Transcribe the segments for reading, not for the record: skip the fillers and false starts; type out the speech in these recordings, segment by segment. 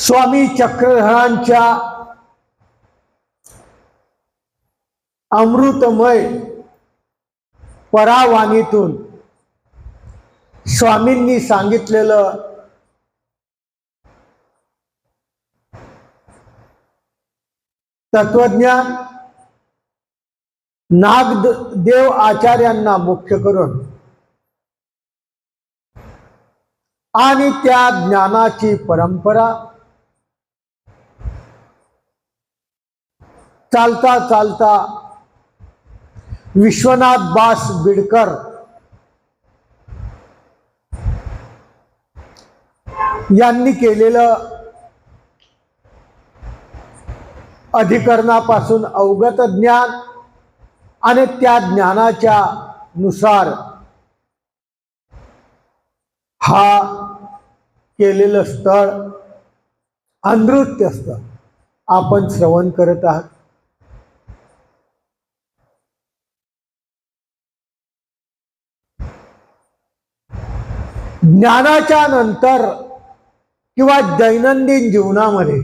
स्वामी चक्रधरांच्या अमृतमय परावाणीतून स्वामींनी सांगितलेलं तत्वज्ञान नागदेव आचार्यांना मुख्य करून आणि त्या ज्ञानाची परंपरा चालता चालता विश्वनाथ बास बिडकर यांनी केलेलं अधिकरणापासून अवगत ज्ञान आणि त्या ज्ञानाच्या नुसार हा केलेलं स्थळ अनृत्य स्थळ आपण श्रवण करत आहात. ज्ञानाच्या नंतर किंवा दैनंदिन जीवनामध्ये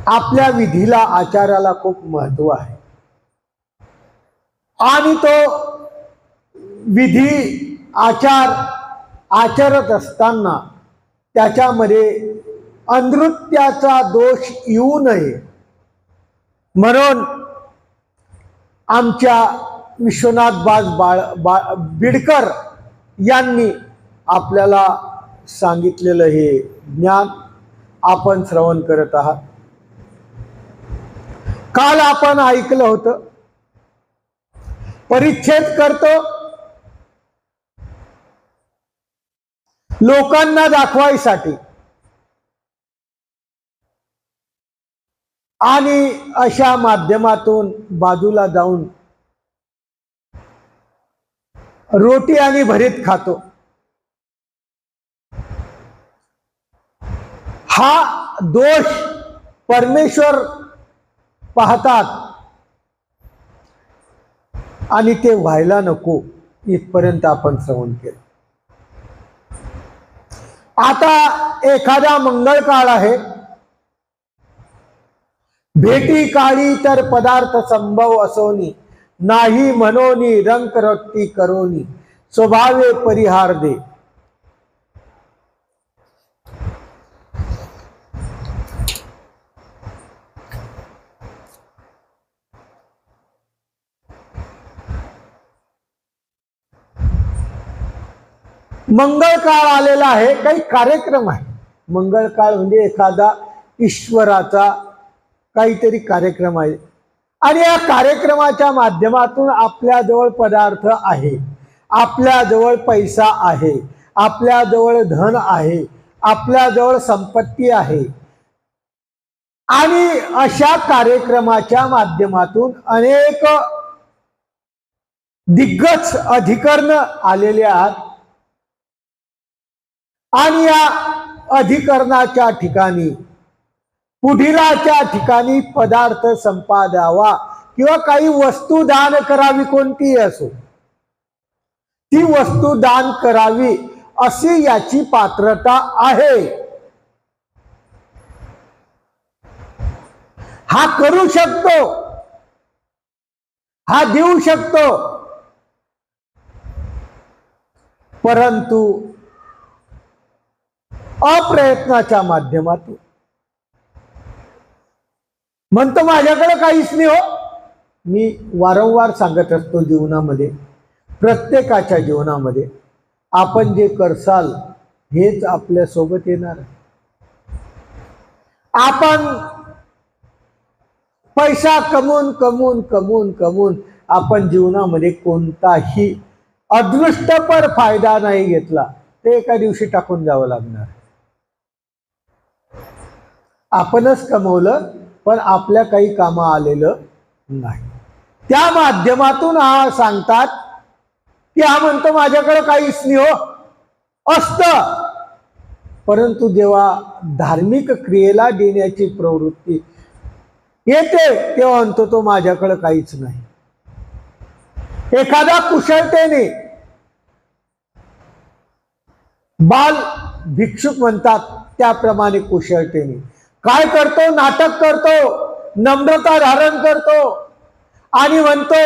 आपल्या विधीला आचाराला खूप महत्त्व आहे आणि तो विधी आचार आचरत असताना त्याच्यामध्ये अनृत्याचा दोष येऊ नये म्हणून आमच्या विश्वनाथ बास बिडकर यांनी आपल्याला सांगितलेलं हे ज्ञान आपण श्रवण करत आहात. काल आपण ऐकलं होतं परिच्छेद करतो लोकांना दाखवायसाठी आणि अशा माध्यमातून बाजूला जाऊन रोटी आणि भरीत खातो. हा दोष परमेश्वर पाहतात आणि ते व्हायला नको इथपर्यंत आपण श्रवण केलं. आता एखादा मंगळ काळ आहे. भेटी काळी तर पदार्थ संभव असोनी नाही मनोनी रंक रक्ती करोनी स्वभावे परिहार दे. मंगळ काळ आलेला आहे. काही कार्यक्रम आहे. मंगळ काळ म्हणजे एखादा ईश्वराचा काहीतरी कार्यक्रम आहे आणि या कार्यक्रमाच्या माध्यमातून आपल्याजवळ पदार्थ आहे, आपल्याजवळ पैसा आहे, आपल्याजवळ धन आहे, आपल्याजवळ संपत्ती आहे आणि अशा कार्यक्रमाच्या माध्यमातून अनेक दिग्गज अधिकरण आलेले आहेत आणि या अधिकरणाच्या ठिकाणी पुढीलाच्या ठिकाणी पदार्थ संपादावा किंवा काही वस्तू दान करावी कोणतीही असो ती वस्तू दान करावी अशी याची पात्रता आहे. हा करू शकतो, हा देऊ शकतो, परंतु अप्रयत्नाच्या माध्यमातून म्हणतो माझ्याकडे काहीच नाही हो. मी वारंवार सांगत असतो जीवनामध्ये प्रत्येकाच्या जीवनामध्ये आपण जे करसाल हेच आपल्या सोबत येणार. आपण पैसा कमवून कमवून कमवून कमवून आपण जीवनामध्ये कोणताही अदृष्टपर फायदा नाही घेतला ते एका दिवशी टाकून जावं लागणार. आपणच कमवलं पण आपल्या काही कामा आलेलं नाही. त्या माध्यमातून हा सांगतात की हा म्हणतो माझ्याकडे काहीच नाही हो असतं, परंतु जेव्हा धार्मिक क्रियेला देण्याची प्रवृत्ती येते तेव्हा म्हणतो तो माझ्याकडे काहीच नाही. एखादा कुशलतेने बाल भिक्षुक म्हणतात त्याप्रमाणे कुशलतेने काय करतो, नाटक करतो, नम्रता धारण करतो आणि म्हणतो,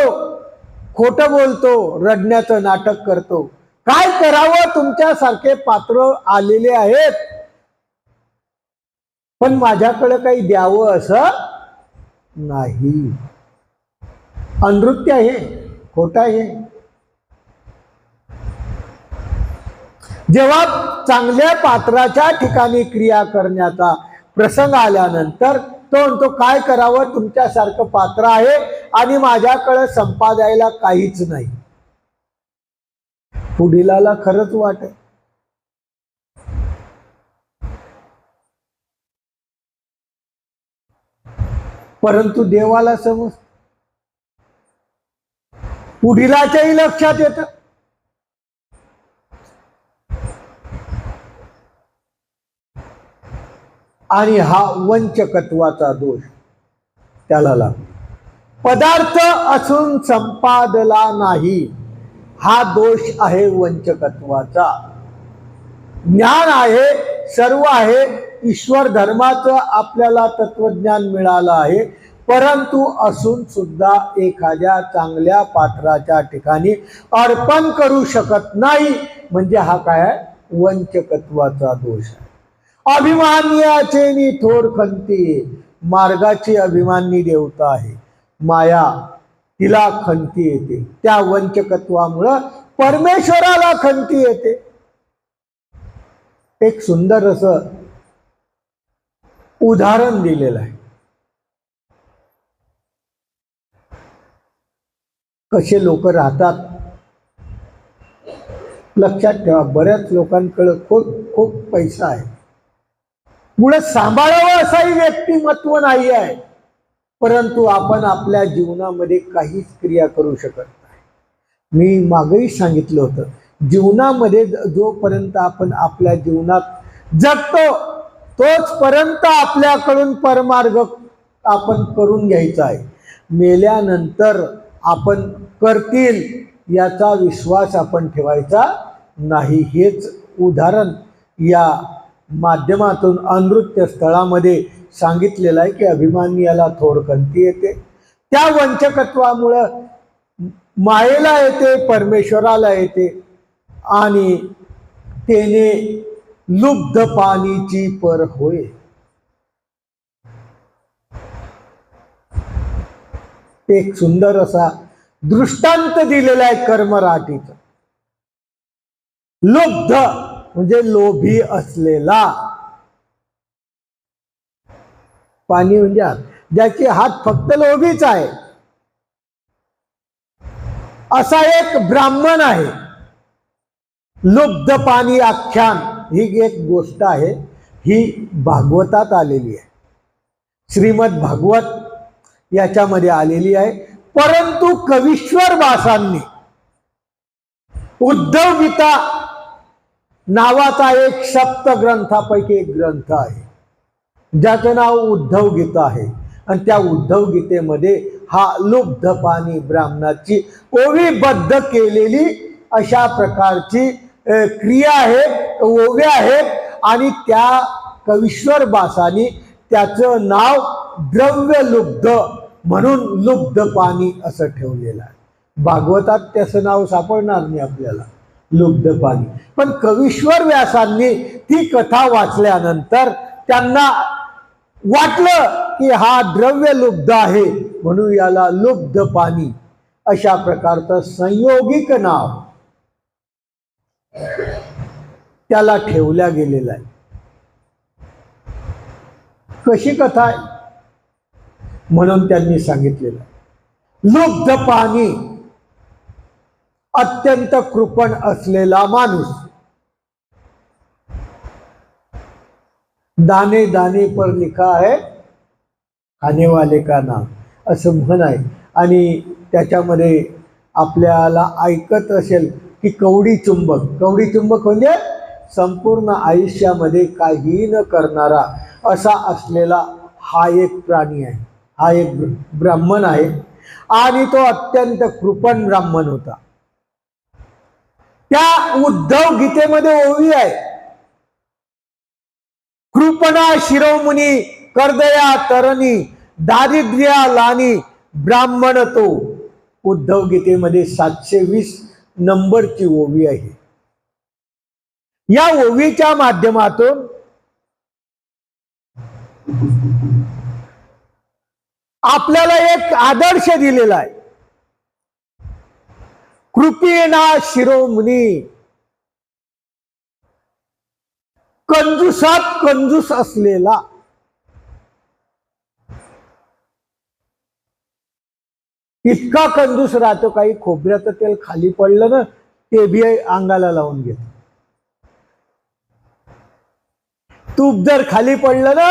खोटं बोलतो, रडण्याचं नाटक करतो. काय करावं, तुमच्यासारखे पात्र आलेले आहेत, पण माझ्याकडे काही द्यावं असं नाही. अनृत्य आहे, खोटं आहे. जेव्हा चांगल्या पात्राच्या ठिकाणी क्रिया करण्याचा प्रसंग आल्यानंतर तो म्हणतो, काय करावं, तुमच्यासारखं पात्र आहे आणि माझ्याकडे संपादायला काहीच नाही. पुढीलाला खरंच वाटत, परंतु देवाला समज, पुढीलाच्याही लक्षात येतं. आणि हा वंचकत्वाचा दोष त्याला लागतो. पदार्थ असून संपादला नाही, हा दोष आहे वंचकत्वाचा. ज्ञान आहे, सर्व आहे, ईश्वर धर्माचं आपल्याला तत्वज्ञान मिळालं आहे, परंतु असून सुद्धा एखाद्या चांगल्या पात्राच्या ठिकाणी अर्पण करू शकत नाही, म्हणजे हा काय आहे, वंचकत्वाचा दोष आहे. अभिमान्याचे नि थोर खंती, मार्गाची अभिमानी देवता आहे माया, तिला खंती येते. त्या वंचकत्वामुळं परमेश्वराला खंती येते. एक सुंदर असं उदाहरण दिलेलं आहे. कसे लोक राहतात लक्षात ठेवा. बऱ्याच लोकांकडे खूप खूप पैसा आहे, पुढे सांभाळावं असंही व्यक्तिमत्व नाही आहे, परंतु आपण आपल्या जीवनामध्ये काहीच क्रिया करू शकत नाही. मी मागेही सांगितलं होतं, जीवनामध्ये जोपर्यंत आपण आपल्या जीवनात जगतो तोचपर्यंत आपल्याकडून परमार्ग आपण करून घ्यायचा आहे. मेल्यानंतर आपण करतील याचा विश्वास आपण ठेवायचा नाही. हेच उदाहरण या माध्यमातून अनृत्य स्थळामध्ये सांगितलेलं आहे की अभिमानी याला थोर खंती येते. त्या वंचकत्वामुळं मायेला येते, परमेश्वराला येते आणि तेने लुब्ध पाणीची पर होय. एक सुंदर असा दृष्टांत दिलेला आहे कर्मराटीचा. लुब्ध म्हणजे लोभी असलेला, पाणी म्हणजे हात, ज्याचे हात फक्त लोभीच आहे, असा एक ब्राह्मण आहे. लुब्ध पाणी आख्यान ही एक गोष्ट आहे, ही भागवतात आलेली आहे, श्रीमद भागवत याच्यामध्ये आलेली आहे. परंतु कवीश्वर भासांनी उद्धव गीता नावाचा एक सप्तग्रंथापैकी एक ग्रंथ आहे, ज्याचं नाव उद्धव गीता आहे, आणि त्या उद्धव गीतेमध्ये हा लुब्ध पाणी ब्राह्मणाची ओवीबद्ध केलेली अशा प्रकारची क्रिया आहेत, ओव्या आहेत, आणि त्या कवीश्वर भासानी त्याचं नाव द्रव्य लुब्ध म्हणून लुब्ध पाणी असं ठेवलेलं आहे. भागवतात त्याचं नाव सापडणार नाही आपल्याला, लुब्ध पाणी. पण कवीश्वर व्यासांनी ती कथा वाचल्यानंतर त्यांना वाटलं की हा द्रव्य लुब्ध आहे, म्हणून याला लुब्ध पाणी अशा प्रकारचं संयोगिक नाव त्याला ठेवल्या गेलेलं आहे. कशी कथा आहे म्हणून त्यांनी सांगितलेलं, लुब्ध पाणी अत्यंत कृपण असलेला माणूस, दाने दाने पर लिखा है खाने वाले का नाम असं म्हण आहे. आणि त्याच्यामध्ये आपल्याला ऐकत असेल की कवडी चुंबक, कवडी चुंबक म्हणजे संपूर्ण आयुष्यामध्ये काही न करणारा असा असलेला हा एक प्राणी आहे, हा एक ब्राह्मण आहे, आणि तो अत्यंत कृपण ब्राह्मण होता. त्या उद्धव गीतेमध्ये ओवी आहे, कृपणा शिरोमुनी कर्दया तरणी दारिद्र्या लानी ब्राह्मण तो. उद्धव गीतेमध्ये 720 नंबरची ओवी आहे. या ओवीच्या माध्यमातून आपल्याला एक आदर्श दिलेला आहे. कृपेना शिरोमुनी, कंजूसात कंजूस असलेला. इतका कंजूस राहतो, काही खोबऱ्याचं तेल खाली पडलं ना ते बी अंगाला लावून घेतो. तूप जर खाली पडलं ना,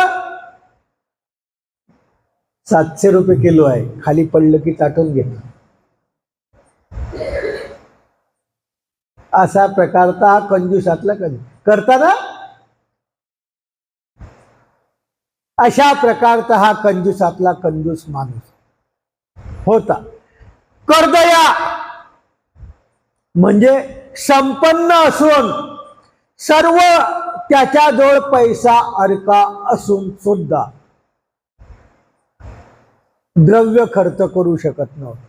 700 रुपये किलो आहे, खाली पडलं की टाटून घेतो. असा प्रकारचा हा कंजूसातला कंजूस करता ना. अशा प्रकारचा हा कंजूसातला कंजूस माणूस होता. कर्दया म्हणजे संपन्न असून सर्व त्याच्याजवळ पैसा अडका असून सुद्धा द्रव्य खर्च करू शकत नव्हता.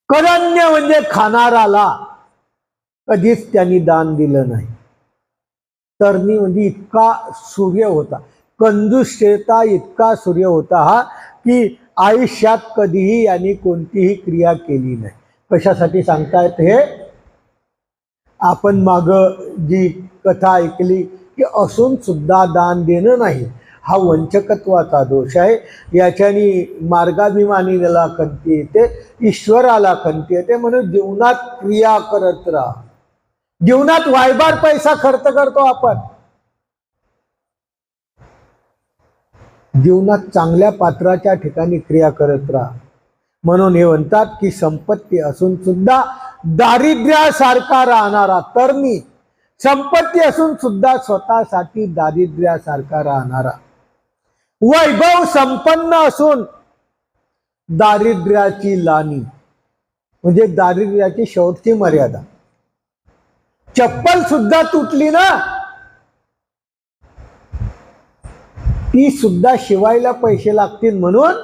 करण्य म्हणजे खाणाराला कधीच त्यांनी दान दिलं नाही. तरणी म्हणजे इतका सूर्य होता, कंजूसतेचा इतका सूर्य होता हा, की आयुष्यात कधीही यांनी कोणतीही क्रिया केली नाही. कशासाठी सांगतायत हे? आपण माग जी कथा ऐकली की असून सुद्धा दान देणं नाही, हा वंचकत्वाचा दोष आहे. याच्याने मार्गाभिमानीला खंती येते, ईश्वराला खंती येते. म्हणून जीवनात क्रिया करत राहा. जीवनात वायबार पैसा खर्च करतो आपण, जीवनात चांगल्या पात्राच्या ठिकाणी क्रिया करत राहा. म्हणून हे म्हणतात की संपत्ती असून सुद्धा दारिद्र्यासारखा राहणारा तरणी, संपत्ती असून सुद्धा स्वतःसाठी दारिद्र्यासारखा राहणारा, वैभव संपन्न असून दारिद्र्याची लानी म्हणजे दारिद्र्याची शेवटची मर्यादा. चप्पल सुद्धा तुटली ना, ती सुद्धा शिवायला पैसे लागतील म्हणून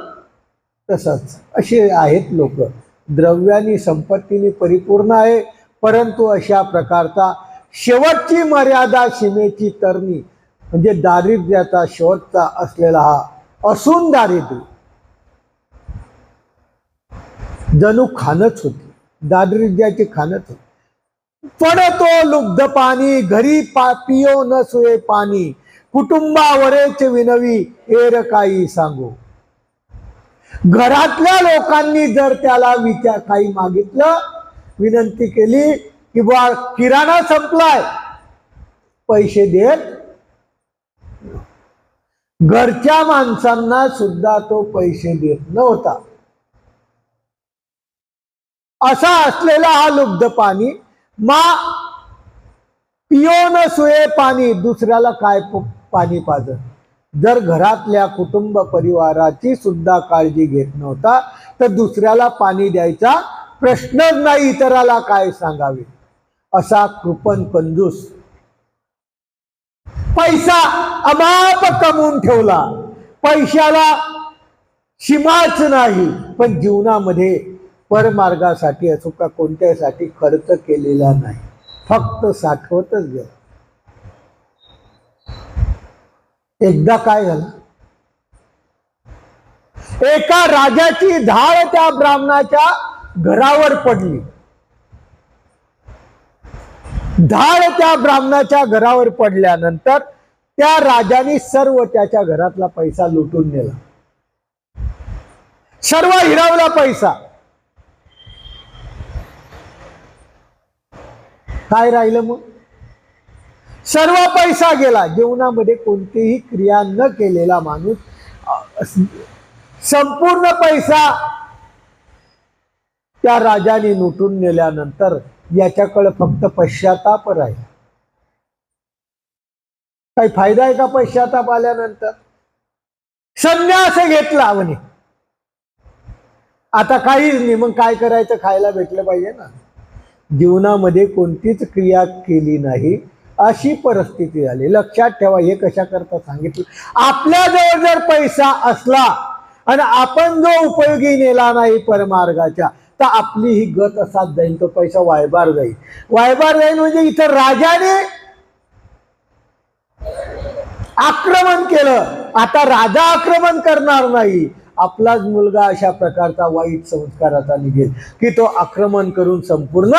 तसंच. असे आहेत लोक, द्रव्यानी संपत्तीने परिपूर्ण आहे, परंतु अशा प्रकारचा शेवटची मर्यादा सीमेची तरणी म्हणजे दारिद्र्याचा शेवटचा असलेला हा असून दारिद्र्य जणू खानच होती, दारिद्र्याची खानच होती. पण तो लुब्ध पाणी घरी पियो न सुये पाणी, कुटुंबावरेच विनवी एर काही सांगू. घरातल्या लोकांनी जर त्याला काही मागितलं, विनंती केली की बा किराणा संपलाय, पैसे देत, घरच्या माणसांना सुद्धा तो पैसे देत नव्हता. असा असलेला हा लुब्ध पाणी, मा पियो न सुये पाणी, दुसऱ्याला काय पाणी पाजत. जर घरातल्या कुटुंब परिवाराची सुद्धा काळजी घेत नव्हता तर दुसऱ्याला पाणी द्यायचा प्रश्नच नाही, इतराला काय सांगावे. असा कृपण कंजूस पैसा अमाप कमवून ठेवला, पैशाला सीमाच नाही, पण जीवनामध्ये परमार्गासाठी असो का कोणत्यासाठी खर्च केलेला नाही, फक्त साठवतच गेला. एकदा काय झालं, एका राजाची धाळ त्या ब्राह्मणाच्या घरावर पडली. धाळ त्या ब्राह्मणाच्या घरावर पडल्यानंतर त्या राजाने सर्व त्याच्या घरातला पैसा लुटून नेला, सर्व हिरावला पैसा. काय राहिलं मग? सर्व पैसा गेला. जीवनामध्ये कोणतीही क्रिया न केलेला माणूस संपूर्ण पैसा त्या राजाने लुटून नेल्यानंतर याच्याकडे फक्त पश्चाताप राहील. काही फायदा आहे का पश्चाताप आल्यानंतर? संन्यास घेतला म्हणे, आता काहीच नाही, मग काय करायचं, खायला भेटलं पाहिजे ना. जीवनामध्ये कोणतीच क्रिया केली नाही, अशी परिस्थिती झाली. लक्षात ठेवा. हे कशा करता सांगितलं. आपल्याजवळ जर पैसा असला आणि आपण जो उपयोगी नेला नाही परमार्गाच्या, तर आपली ही गत असाच जाईल. तो पैसा वायबार जाईल. वायबार जाईल म्हणजे इथं राजाने आक्रमण केलं, आता राजा आक्रमण करणार नाही. आपलाच मुलगा अशा प्रकारचा वाईट संस्काराचा निघेल की तो आक्रमण करून संपूर्ण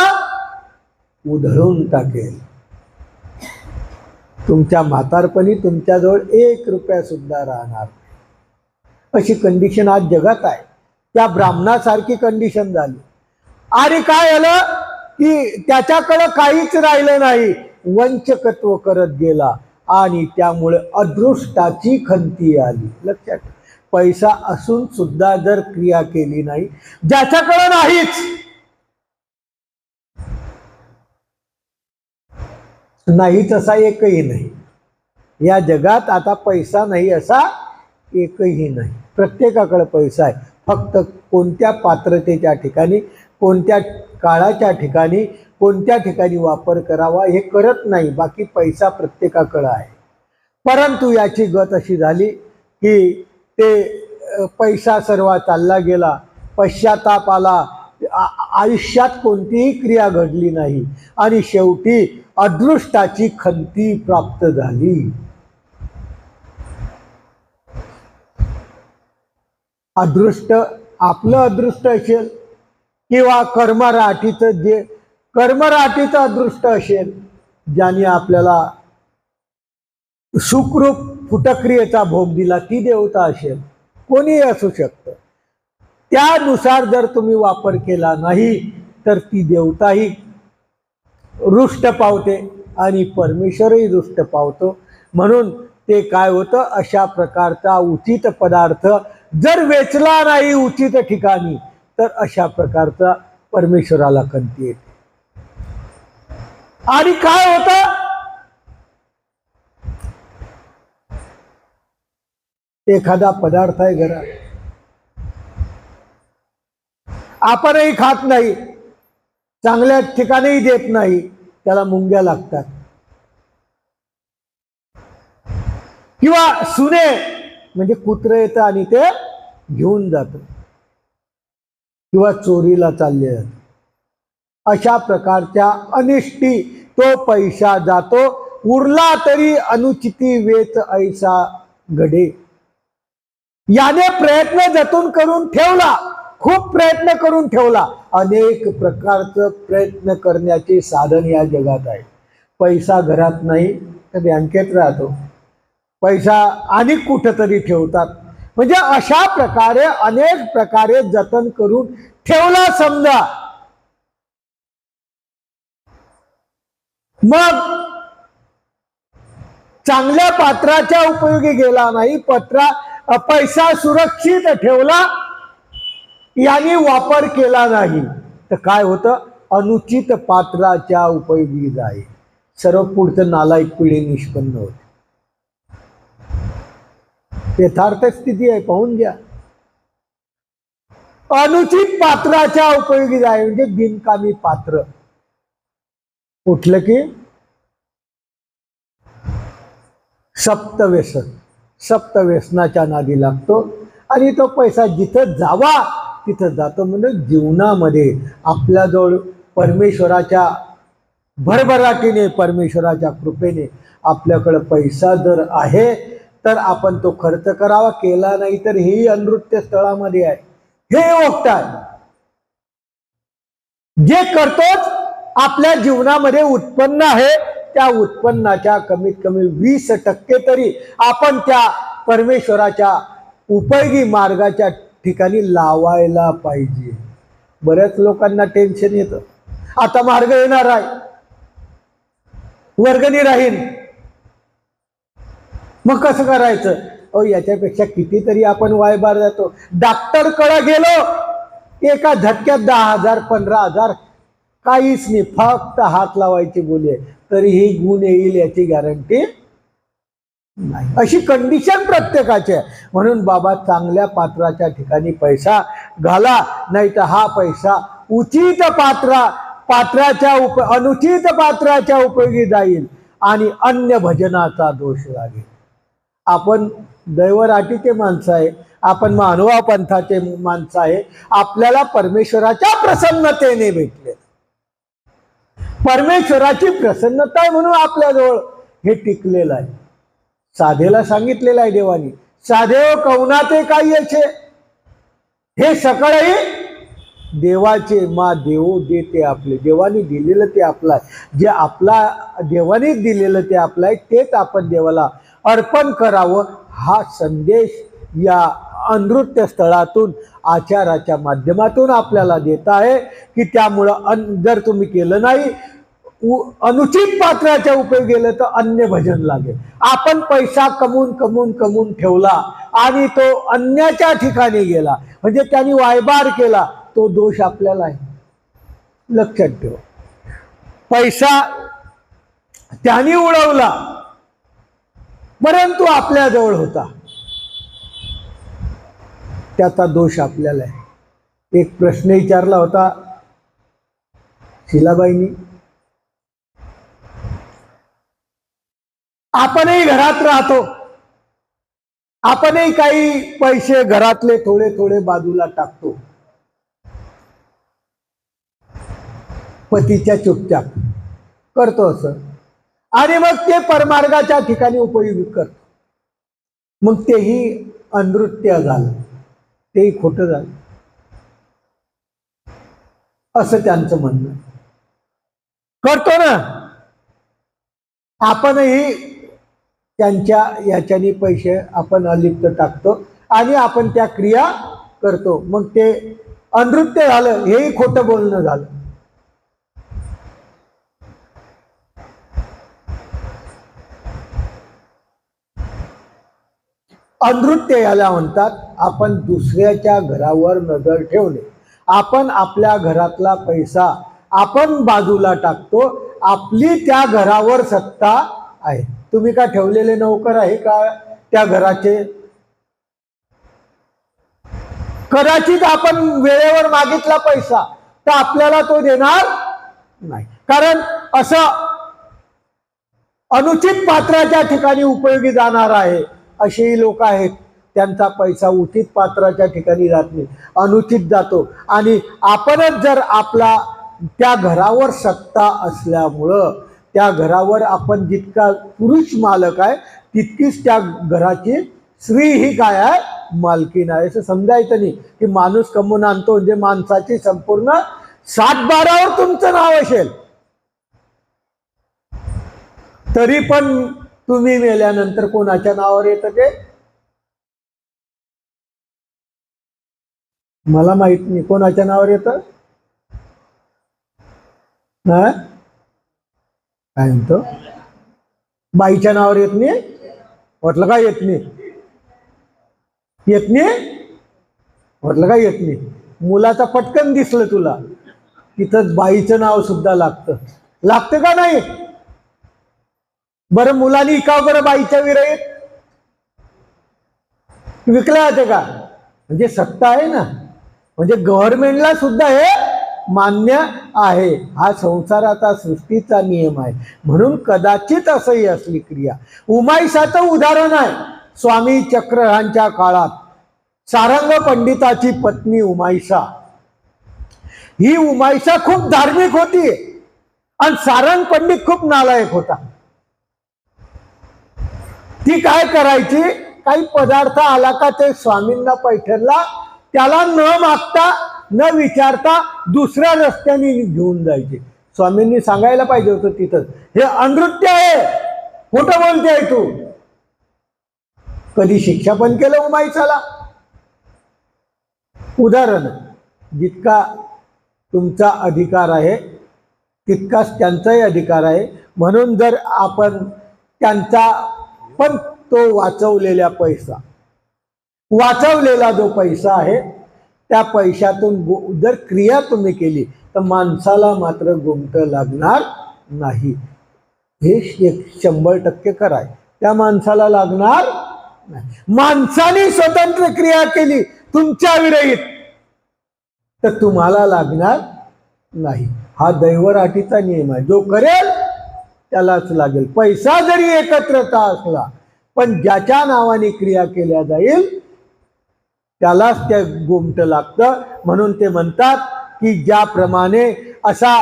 उधळून टाकेल. तुमच्या म्हातारपणी तुमच्याजवळ 1 रुपया सुद्धा राहणार. अशी कंडिशन आज जगात आहे. त्या ब्राह्मणासारखी कंडिशन झाली. आणि काय झालं की त्याच्याकडे काहीच राहिलं नाही, वंचकत्व करत गेला आणि त्यामुळे अदृष्टाची खंती आली. लक्षात, पैसा असून सुद्धा जर क्रिया केली नाही, ज्याच्याकडे नाहीच, नाहीच असा एकही नाही या जगात. आता पैसा नाही असा एकही नाही. प्रत्येकाकडे पैसा आहे, फक्त कोणत्या पात्रतेच्या ठिकाणी, कोणत्या काळाच्या ठिकाणी, कोणत्या ठिकाणी वापर करावा हे करत नाही. बाकी पैसा प्रत्येकाकडे आहे. परंतु याची गत अशी झाली की ते पैसा सर्व चालला गेला. पश्चाताप आला. आयुष्यात कोणतीही क्रिया घडली नाही आणि शेवटी अदृष्टाची खंती प्राप्त झाली. अदृष्ट आपलं अदृष्ट असेल किंवा कर्मराठीचं अदृष्ट असेल, ज्याने आपल्याला सुखरूप फुटक्रियेचा भोग दिला, ती देवता असेल, कोणीही असू शकतं. त्यानुसार जर तुम्ही वापर केला नाही तर ती देवताही रुष्ट पावते आणि परमेश्वरही रुष्ट पावतो. म्हणून ते काय होतं, अशा प्रकारचा उचित पदार्थ जर वेचला नाही उचित ठिकाणी, तर अशा प्रकारचा परमेश्वराला खंती येते. आणि काय होतं, एखादा पदार्थ आहे घरात, आपणही खात नाही, चांगल्या ठिकाणीही देत नाही, त्याला मुंग्या लागतात. किंवा सुने म्हणजे कुत्रं येतं आणि ते घेऊन जातं, किंवा चोरीला चालले जातं. अशा प्रकारच्या अनिष्टी तो पैसा जातो. उरला तरी अनुचिती वेच ऐसा घडे. याने प्रयत्न जतून करून ठेवला, खूप प्रयत्न करून ठेवला. अनेक प्रकारचं प्रयत्न करण्याचे साधन या जगात आहे. पैसा घरात नाही तर बँकेत राहतो, पैसा आणि कुठंतरी ठेवतात. म्हणजे अशा प्रकारे अनेक प्रकारे जतन करून ठेवला समजा. मग चांगल्या पात्राच्या उपयोगी गेला नाही, पैसा सुरक्षित ठेवला, याने वापर केला नाही, तर काय होतं, अनुचित पात्राच्या उपयोगी जाईल. सर्व पुढचं नालायक पिढी निष्पन्न होते. यथार्थ स्थिती आहे, पाहून घ्या. अनुचित पात्राच्या उपयोगी जाईल म्हणजे बिनकामी पात्र उठलं की सप्तव्यसनाच्या नादी लागतो आणि तो पैसा जिथं जावा तिथं जातो. म्हणजे जीवनामध्ये आपल्याजवळ परमेश्वराच्या भरभराटीने, परमेश्वराच्या कृपेने आपल्याकडे पैसा जर आहे तर आपण तो खर्च करावा. केला नाही तर हेही अनृत्य स्थळामध्ये आहे. हे गोष्ट आहे. जे करतोच आपल्या जीवनामध्ये उत्पन्न आहे, त्या उत्पन्नाच्या कमीत कमी 20% तरी आपण त्या परमेश्वराच्या उपयोगी मार्गाच्या ठिकाणी लावायला पाहिजे. बऱ्याच लोकांना टेन्शन येतं, आता मार्ग येणार आहे, वर्गणी राहील, मग कसं करायचं. याच्यापेक्षा कितीतरी आपण वायबार जातो. डॉक्टरकडे गेलो, एका झटक्यात 10,000 15,000 काहीच नाही, फक्त हात लावायची बोली आहे, तरीही गुण येईल याची गॅरंटी नाही. अशी कंडिशन प्रत्येकाची आहे. म्हणून बाबा, चांगल्या पात्राच्या ठिकाणी पैसा घाला, नाही तर हा पैसा उचित अनुचित पात्राच्या उपयोगी जाईल आणि अन्य भजनाचा दोष लागेल. आपण दैवराटीचे माणसं आहे, आपण मानवा पंथाचे माणसं आहे. आपल्याला परमेश्वराच्या प्रसन्नतेने भेटले, परमेश्वराची प्रसन्नता आहे म्हणून आपल्याजवळ हे टिकलेलं आहे. साधेला सांगितलेलं आहे देवानी, साधेव कवनाते काय याचे, हे सकाळी देवाचे मा देव देते आपले, देवानी दिलेलं ते आपलं आहे. जे आपला देवानी दिलेलं ते आपलं आहे, तेच आपण देवाला अर्पण करावं. हा संदेश या नृत्य स्थळातून आचाराच्या माध्यमातून आपल्याला देत आहे की त्यामुळं जर तुम्ही केलं नाही, अनुचित पात्राच्या उपयोग गेलं तर अन्य भजन लागेल. आपण पैसा कमवून कमवून कमवून ठेवला आणि तो अन्याच्या ठिकाणी गेला, म्हणजे त्यांनी वायबार केला, तो दोष आपल्याला आहे. लक्षात ठेव, पैसा त्यांनी उडवला परंतु आपल्याजवळ होता, त्याचा दोष आपल्याला आहे. एक प्रश्न विचारला होता शिलाबाईंनी, आपणही घरात राहतो, आपणही काही पैसे घरातले थोडे थोडे बाजूला टाकतो, पतीच्या चुपचाप करतो असं, आणि मग ते परमार्गाच्या ठिकाणी उपयोगी करतो. मग तेही अनृत्य झालं, तेही खोटं झालं असं त्यांचं म्हणणं. करतो ना आपणही, त्यांच्या याच्याने पैसे आपण अलिप्त टाकतो आणि आपण त्या क्रिया करतो, मग ते अनृत्य झालं, हेही खोटं बोलणं झालं. अनृत्य याला म्हणतात आपण दुसऱ्याच्या घरावर नजर ठेवणे. आपण आपल्या घरातला पैसा आपण बाजूला टाकतो, आपली त्या घरावर सत्ता आहे. तुम्ही का ठेवलेले नोकर आहे का त्या घराचे? कदाचित आपण वेळेवर मागितला पैसा तर आपल्याला तो देणार नाही, कारण असं अनुचित पात्राच्या ठिकाणी उपयोगी जाणार आहे. असेही लोक आहेत, त्यांचा पैसा उचित पात्राच्या ठिकाणी जात नाही, अनुचित जातो. आणि आपणच जर आपला त्या घरावर सत्ता असल्यामुळं त्या घरावर आपण जितका पुरुष मालक आहे तितकीच त्या घराची स्त्री ही काय आहे, मालकीन आहे. असं समजायचं नाही की माणूस कमवून आणतो म्हणजे माणसाची संपूर्ण 7-12वर तुमचं नाव असेल, तरी पण तुम्ही मेल्यानंतर कोणाच्या नावावर येतं ते मला माहित नाही. कोणाच्या नावावर येतं? काय म्हणतो? बाईच्या नावावर येत नाही? म्हटलं काय येत नाही? येत नाही म्हटलं काय येत नाही? मुलाचा पटकन दिसलं तुला, तिथं बाईचं नाव सुद्धा लागतं का नाही? बरं मुलांनी इकाव बरं बाईच्या विरहित विकल्या जाते का? म्हणजे सत्ता आहे ना, म्हणजे गव्हर्नमेंटला सुद्धा हे मान्य आहे. हा संसाराचा सृष्टीचा नियम आहे. म्हणून कदाचित असंही असली क्रिया. उमाईसाचं उदाहरण आहे. स्वामी चक्रहांच्या काळात सारंग पंडिताची पत्नी उमाईसा, ही उमाईसा खूप धार्मिक होती आणि सारंग पंडित खूप नालायक होता. ती काय करायची, काही पदार्थ आला का ते स्वामींना पैठणला त्याला न मागता न विचारता दुसऱ्या रस्त्याने घेऊन जायचे. स्वामींनी सांगायला पाहिजे होतं तिथं, हे अनृत्य आहे, खोटं बोलते तू. कधी शिक्षा पण केलं उमाईसाला? उदाहरण, जितका तुमचा अधिकार आहे तितकाच त्यांचाही अधिकार आहे. म्हणून जर आपण त्यांचा पण तो वाचवलेला जो पैसा आहे त्या पैशातून जर क्रिया तुम्ही केली तर माणसाला मात्र गुमट लागणार नाही. हे 100% कराय, त्या माणसाला लागणार नाही. माणसाने स्वतंत्र क्रिया केली तुमच्या विरहित तर तुम्हाला लागणार नाही. हा दैवराटीचा नियम आहे. जो करेल त्यालाच लागेल. पैसा जरी एकत्रता असला पण ज्याच्या नावाने क्रिया केल्या जाईल त्यालाच ते गोमट लागतं. म्हणून ते म्हणतात की ज्याप्रमाणे असा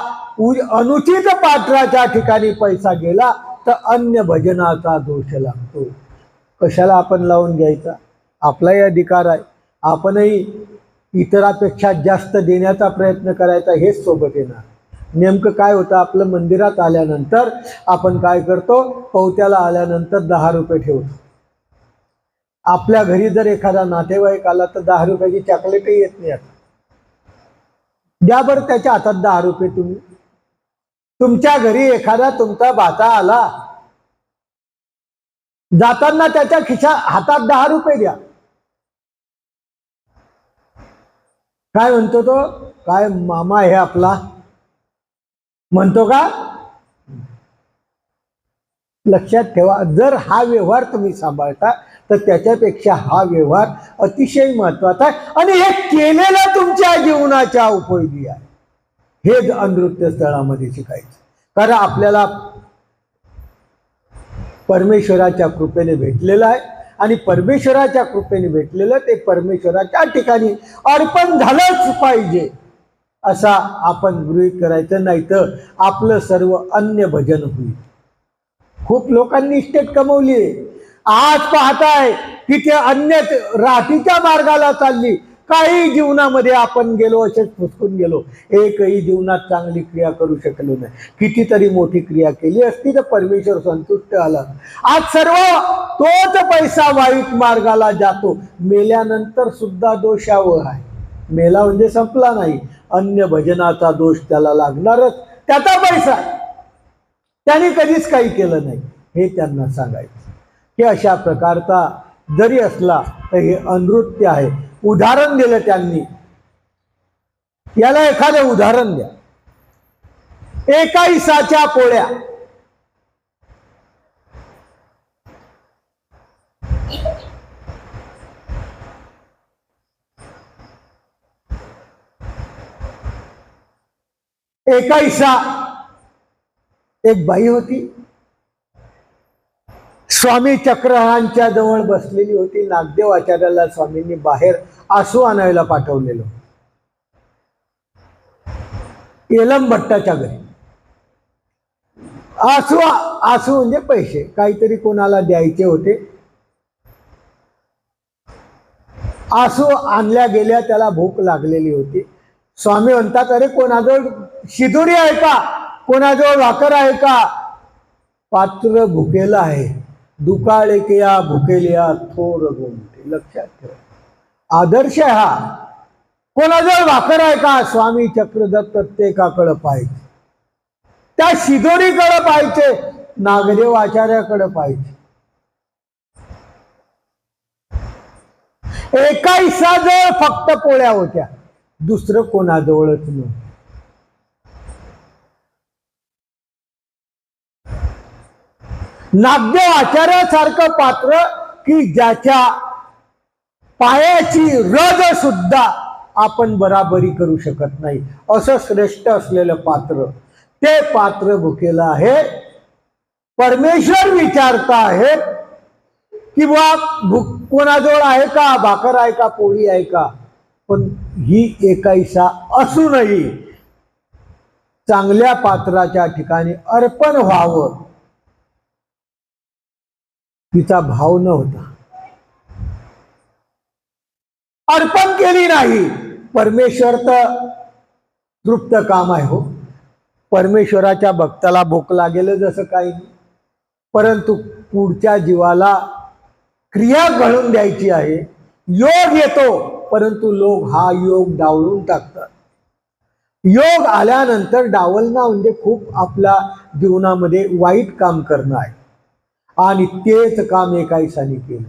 अनुचित पात्राच्या ठिकाणी पैसा गेला तर अन्य भजनाचा दोष लागतो. कशाला आपण लावून घ्यायचा? आपलाही अधिकार आहे. आपणही इतरापेक्षा जास्त देण्याचा प्रयत्न करायचा, हेच सोबत येणार. नेमकं काय होतं, आपलं मंदिरात आल्यानंतर आपण काय करतो, पवत्याला आल्यानंतर 10 रुपये ठेवतो. आपल्या घरी जर एखादा नातेवाईक आला तर 10 रुपयाची चॉकलेटही येत नाही. आता द्या बरं त्याच्या हातात 10 रुपये. तुम्ही तुमच्या घरी एखादा तुमचा भाचा आला, जाताना त्याच्या हातात 10 रुपये द्या. काय म्हणतो तो? काय मामा आहे आपला म्हणतो का? लक्षात ठेवा, जर हा व्यवहार तुम्ही सांभाळता तर त्याच्यापेक्षा हा व्यवहार अतिशय महत्वाचा आहे आणि हे केलेलं तुमच्या जीवनाच्या उपयोगी आहे. हेच नृत्य स्थळामध्ये शिकायचं. कारण आपल्याला परमेश्वराच्या कृपेने भेटलेलं आहे आणि परमेश्वराच्या कृपेने भेटलेलं ते परमेश्वराच्या ठिकाणी अर्पण झालंच पाहिजे असा आपण गृहीत करायचं. नाही तर आपलं सर्व अन्य भजन होईल. खूप लोकांनी इस्टेट कमवली, आज पाहताय की ते अन्य राठीच्या मार्गाला चालली. काही जीवनामध्ये आपण गेलो असेच फुसकून गेलो, एकही जीवनात चांगली क्रिया करू शकलो नाही. कितीतरी मोठी क्रिया केली असती तर परमेश्वर संतुष्ट आला. आज सर्व तोच पैसा वाईट मार्गाला जातो. मेल्यानंतर सुद्धा दोषावह आहे. मेला म्हणजे संपला नाही, अन्य भजनाचा दोष त्याला लागणारच. त्याचा पैसा, त्याने कधीच काही केलं नाही हे त्यांना सांगायचं. की अशा प्रकारचा जरी असला तर हे अनृत्य आहे. उदाहरण दिलं त्यांनी. याला एखादं उदाहरण द्या. एका इसाच्या पोळ्या. एका इसा एक बाई होती, स्वामी चक्रहांच्या जवळ बसलेली होती. नागदेव आचार्याला स्वामींनी बाहेर आसू आणायला पाठवलेलं. येलम भट्टाच्या घरी आसू म्हणजे पैसे काहीतरी कोणाला द्यायचे होते. आसू आणल्या गेल्या, त्याला भूक लागलेली होती. स्वामी म्हणतात, अरे कोणाजवळ शिदोरी आहे का, कोणाजवळ भाकर आहे का? पात्र भुकेला आहे. दुकाळे किया भुकेलिया थोर गोमटे. लक्षात ठेवा, आदर्श आहे हा. कोणाजवळ भाकर आहे का? स्वामी चक्रधर प्रत्येकाकडे पाहिजे. त्या शिदोरीकडे पाहिजे, नागदेव आचार्याकडे पाहिजे. एका इसाजवळ फक्त पोळ्या होत्या, दुसरं कोणाजवळच नव्हतं. नागदेव आचार्यासारखं पात्र की ज्याच्या पायाची रज सुद्धा आपण बराबरी करू शकत नाही, असं श्रेष्ठ असलेलं पात्र, ते पात्र भुकेलं आहे. परमेश्वर विचारता आहे की बा कोणाजवळ आहे का, भाकर आहे का, पोळी आहे का? पण ही एकाईसा असूनही चांगल्या पात्राच्या ठिकाणी अर्पण व्हावं तिचा भाव नव्हता. अर्पण केली नाही. परमेश्वर तर तृप्त काम आहे हो. परमेश्वराच्या भक्ताला भूक लागेल जसं काही नाही, परंतु पुढच्या जीवाला क्रिया घडून द्यायची आहे. योग येतो, परंतु लोक हा योग डावलून टाकतात. योग आल्यानंतर डावलणं म्हणजे खूप आपल्या जीवनामध्ये वाईट काम करणं आहे. आणि तेच काम एकाईसाने केलं.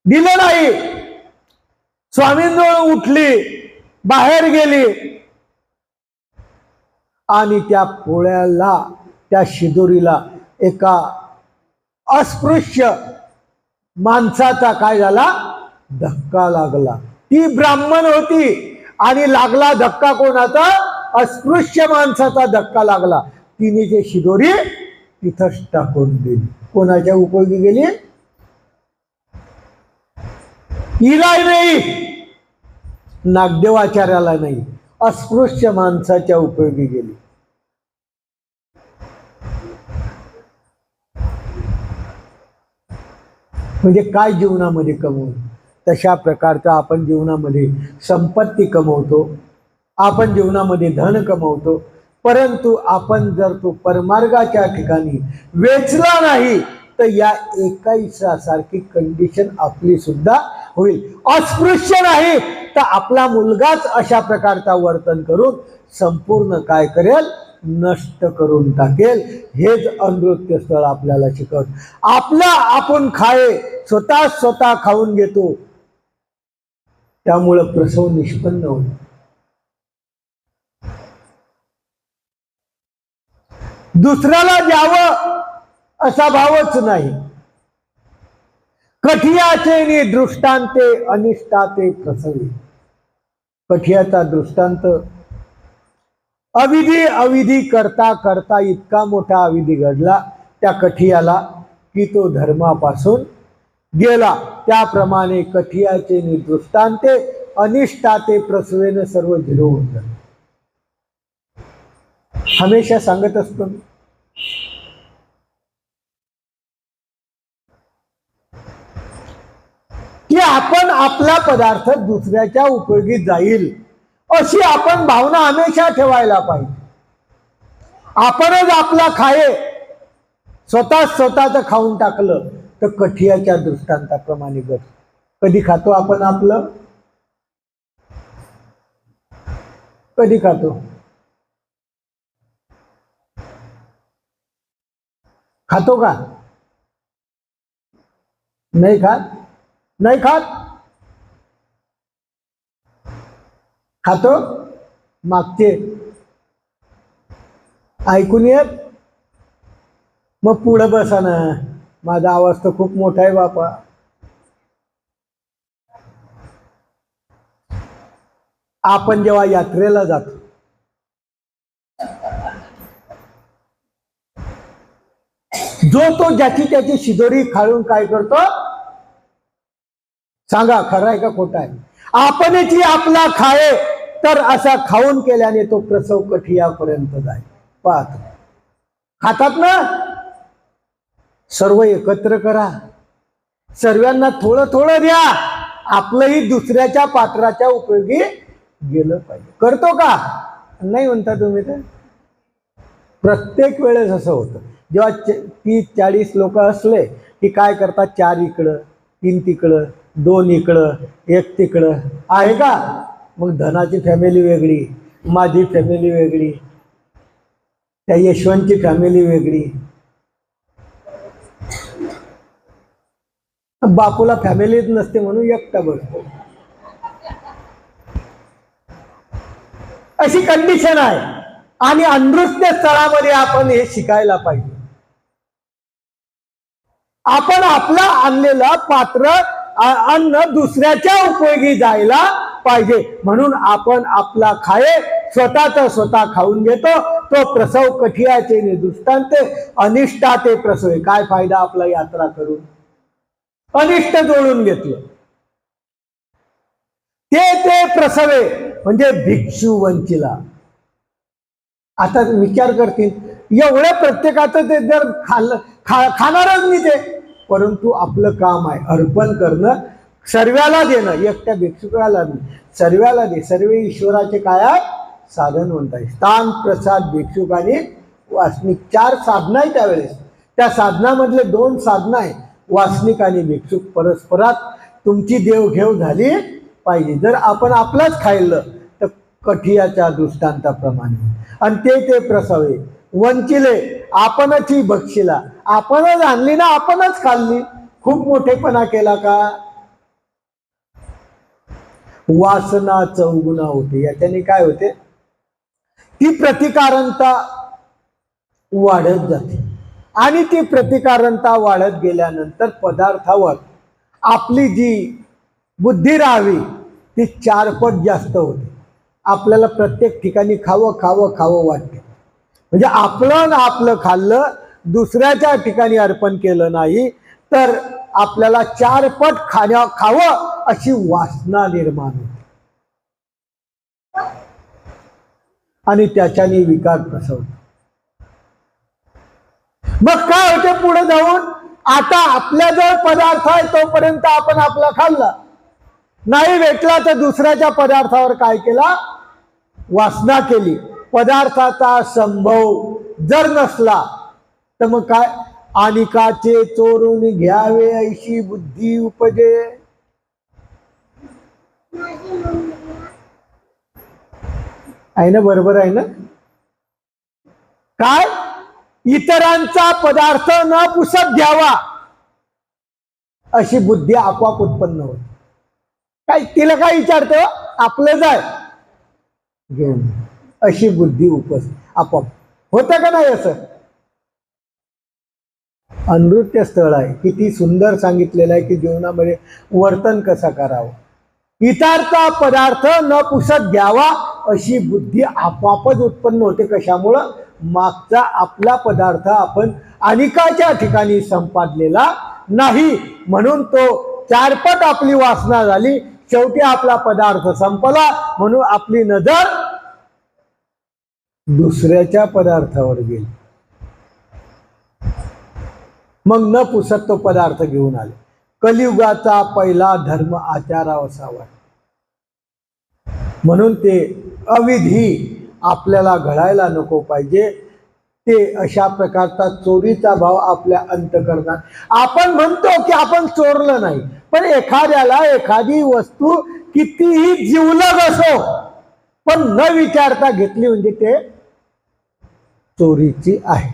दिलं नाही. स्वामींजवळ उठली, बाहेर गेली आणि त्या पोळ्याला, त्या शिदोरीला एका अस्पृश्य माणसाचा काय झाला, धक्का लागला. ती ब्राह्मण होती आणि लागला धक्का कोणाचा? अस्पृश्य माणसाचा धक्का लागला. तिने जे शिदोरी तिथंच टाकून दिली. कोणाच्या उपयोगी गेली? हिला नाही, नागदेवाचार्याला नाही, अस्पृश्य माणसाच्या उपयोगी गेली. म्हणजे काय जीवनामध्ये कमवू, तशा प्रकारचा आपण जीवनामध्ये संपत्ती कमवतो, आपण जीवनामध्ये धन कमवतो, परंतु आपण जर तो परमार्गाच्या ठिकाणी वेचला नाही तर या 21सारखी कंडिशन आपली सुद्धा होईल. अस्पृश्य नाही तर आपला मुलगाच अशा प्रकारचा वर्तन करून संपूर्ण काय करेल, नष्ट करून टाकेल. हेच अनृत्य स्थळ आपल्याला शिकवत. आपला आपण खाये स्वतः खाऊन घेतो, त्यामुळं प्रसव निष्पन्न होतो. दुसऱ्याला द्यावं असा भावच नाही. कठियाचे नि दृष्टांते अनिष्टाते प्रसवी. कठियाचा दृष्टांत अविधी करता करता इतका मोठा अविधी घडला त्या कठियाला की तो धर्मापासून गेला. त्याप्रमाणे कठियाचे नि दृष्टांते अनिष्टाते प्रसवेन सर्व झिरो होत. हमेशा सांगत असतो की आपण आपला पदार्थ दुसऱ्याच्या उपयोगी जाईल अशी आपण भावना हमेशा ठेवायला पाहिजे. आपणच आपला खाये स्वतःच खाऊन टाकलं तर कठियाच्या दृष्टांताप्रमाणे घट. कधी खातो आपण आपलं? कधी खातो? खातो का? नाही खात. नाही खात. खातो मागचे ऐकून येत. मग पुढे बसा ना. माझा आवाज तर खूप मोठा आहे बापा. आपण जेव्हा यात्रेला जातो जो तो ज्याची त्याची शिदोरी खाळून काय करतो? सांगा खरं आहे का खोटा आहे? आपणची आपला खाये तर असा खाऊन केल्याने तो प्रसव कठियापर्यंत जाईल. पाहत खातात ना. सर्व एकत्र करा, सर्वांना थोडं थोडं द्या. आपलंही दुसऱ्याच्या पात्राच्या उपयोगी गेलं पाहिजे. करतो का? नाही म्हणता तुम्ही. तर प्रत्येक वेळेस असं होतं. जेव्हा 30-40 लोक असले की काय करतात? 4 इकडं, 3 तिकडं, 2 इकडं, 1 तिकडं. आहे का? मग धनाची फॅमिली वेगळी, माझी फॅमिली वेगळी, त्या यशवंतची फॅमिली वेगळी. बापूला फॅमिलीच नसते म्हणून एकटा बसतो. अशी कंडिशन आहे. आणि अनृत्य स्थळामध्ये आपण हे शिकायला पाहिजे. आपण आपला आणलेला पात्र अन्न दुसऱ्याच्या उपयोगी जायला पाहिजे. म्हणून आपण आपला खाये स्वतः खाऊन घेतो. तो प्रसव कठियाचे दृष्टांते अनिष्टाते प्रसवे. काय फायदा आपला यात्रा करून? अनिष्ट जोडून घेतलं. ते प्रसवे म्हणजे भिक्षू वंचिला. आता विचार करतील एवढ्या प्रत्येकाचं ते जर खाणारच मी ते. परंतु आपलं काम आहे अर्पण करणं, सर्वाला देणं. एकट्या भिक्षुकाला नाही, सर्वाला दे. सर्व ईश्वराचे काय आहे? साधन म्हणताय. स्थान, प्रसाद, भिक्षुक आणि वासनिक 4 साधना आहे त्यावेळेस. त्या साधनामधले 2 साधना आहे, वासनिक आणि भिक्षुक. परस्परात तुमची देवघेव झाली पाहिजे. जर आपण आपलाच खायलं तर कठियाच्या दृष्टांताप्रमाणे. आणि ते प्रसवे वंचिले आपणच ही बक्षिला. आपणच आणली ना, आपणच खाल्ली. खूप मोठेपणा केला का? वासना चौगुणा होते. याच्याने काय होते? ती प्रतिकारंता वाढत जाते. आणि ती प्रतिकारंता वाढत गेल्यानंतर पदार्थावर आपली जी बुद्धी राहावी ती 4 पट जास्त होते. आपल्याला प्रत्येक ठिकाणी खावं वाटते. म्हणजे आपलं खाल्लं दुसऱ्याच्या ठिकाणी अर्पण केलं नाही तर आपल्याला 4 पट खावं अशी वासना निर्माण होते आणि त्याच्याने विकार प्रसवतो. मग काय होते पुढे जाऊन, आता आपल्याजवळ पदार्थ आहे तोपर्यंत आपण आपला खाल्ला, नाही भेटला तर दुसऱ्याच्या पदार्थावर काय केला, वासना केली. पदार्थाचा संभव जर नसला तर मग काय, अनिकाचे चोरून घ्यावे ऐशी बुद्धी उपजे. आहे ना, बरोबर आहे ना. काय, इतरांचा पदार्थ न पुसत घ्यावा अशी बुद्धी आपोआप उत्पन्न होते. काय तिला काय विचारतो, आपलं जाय घेऊन, अशी बुद्धी आपोआप होतं का नाही. असं अनृत्य स्थळ आहे, किती सुंदर सांगितलेलं आहे की जीवनामध्ये वर्तन कसं करावं. इतरचा पदार्थ न पुसत घ्यावा अशी बुद्धी आपोआपच उत्पन्न होते. कशामुळं, मागचा आपला पदार्थ आपण अनिकाच्या ठिकाणी संपादलेला नाही म्हणून तो 4 पट आपली वासना झाली. शेवटी आपला पदार्थ संपला म्हणून आपली नजर दुसऱ्याच्या पदार्थावर गेली. मग न पुसत तो पदार्थ घेऊन आले. कलियुगाचा पहिला धर्म आचारावा असावा म्हणून ते अविधी आपल्याला घडायला नको पाहिजे. ते अशा प्रकारचा चोरीचा भाव आपल्या अंतःकरणात. आपण म्हणतो की आपण चोरलं नाही, पण एखाद्याला एखादी वस्तू कितीही जिवलग असो पण न विचारता घेतली म्हणजे ते चोरीची आहे.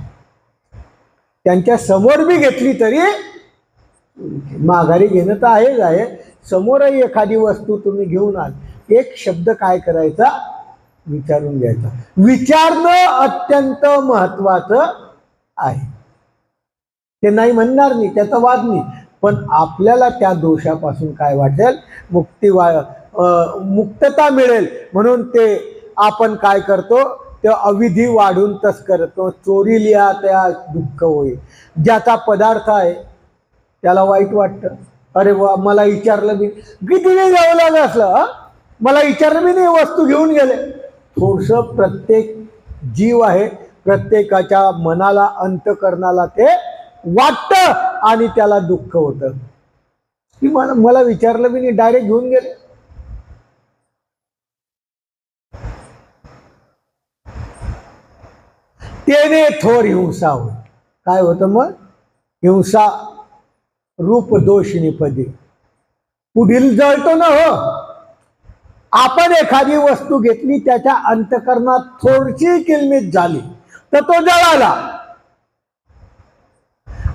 त्यांच्या समोर बी घेतली तरी माघारी घेणं तर आहेच आहे. समोरही एखादी वस्तू तुम्ही घेऊन आल, एक शब्द काय करायचा, विचारून घ्यायचा. विचारणं अत्यंत महत्वाचं आहे. ते नाही म्हणणार नाही, त्याचा वाद नाही, पण आपल्याला त्या दोषापासून काय वाटेल, मुक्तता मिळेल म्हणून ते आपण काय करतो, ते अविधी वाढून तस करतो. चोरी लिहा त्या दुःख होईल. ज्याचा पदार्थ आहे त्याला वाईट वाटतं, अरे वा मला विचारलं मी, किती नाही जावं लागलं असलं, मला विचारलं मी नाही, वस्तू घेऊन गेले. थोडस प्रत्येक जीव आहे, प्रत्येकाच्या मनाला अंतःकरणाला ते वाटतं आणि त्याला दुःख होतं की मला विचारलं मी नाही, डायरेक्ट घेऊन गेले. त्याने थोर हिंसा होत. काय होतं मग, हिंसा रूप दोष निपदे. पुढील जळतो ना. हो, आपण एखादी वस्तू घेतली, त्याच्या अंतःकरणात थोडीशी किलमित झाली तर तो जळाला,